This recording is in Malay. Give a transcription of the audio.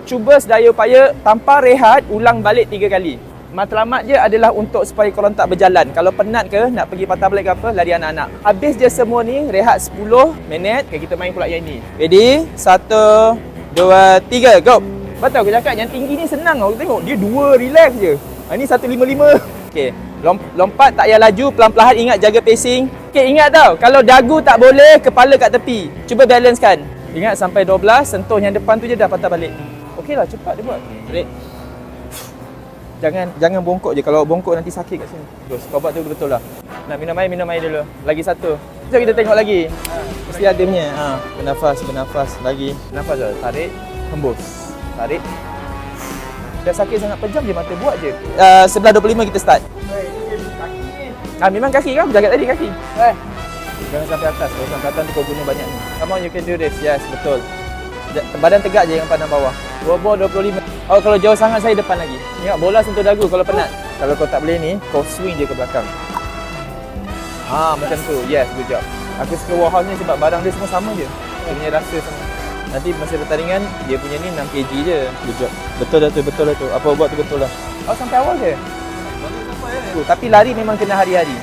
cuba sedaya upaya tanpa rehat, ulang balik 3 kali. Matlamat je adalah untuk supaya korang tak berjalan. Kalau penat ke, nak pergi patah balik ke apa, lari anak-anak. Habis je semua ni, rehat 10 minit. Okay, kita main pula yang ni. Ready? 1, 2, 3, go! Betul aku cakap, yang tinggi ni senang tau. Tengok, dia 2 relax je. Ini 155. Okay, lompat tak payah laju, pelan-pelan, ingat jaga pacing. Okay, ingat tau, kalau dagu tak boleh, kepala kat tepi. Cuba balancekan. Ingat sampai 12, sentuh yang depan tu je dah patah balik. Okay lah, cepat dia buat. Ready? Jangan bongkok je. Kalau bongkok nanti sakit kat sini. Terus kau buat tu betul lah. Nak minum air dulu. Lagi satu. Jom kita tengok lagi. Mesti ada punya. Bernafas. Lagi. Nafas je. Tarik, hembus. Tarik. Dah sakit sangat, pejam je mata, buat je. Sebelah 25 kita start. Memang kaki kan? Aku jaga tadi kaki. Jangan sampai atas. Kalau sampai atas tu kau guna banyak ni. Come on, you can do this. Yes, betul. Badan tegak je, yang pandang bawah. Bawah 25. Oh, kalau jauh sangat saya depan lagi. Ingat bola sentuh dagu kalau penat. Kalau kau tak boleh ni, kau swing je ke belakang. Macam tu. Yes, good job. Aku suka Warhouse ni sebab barang dia semua sama je. Dia punya rasa sama. Nanti masa pertandingan, dia punya ni 6 kg je. Good job. Betul dah tu. Apa buat tu betul lah. Oh, sampai awal je? Tapi lari memang kena hari-hari.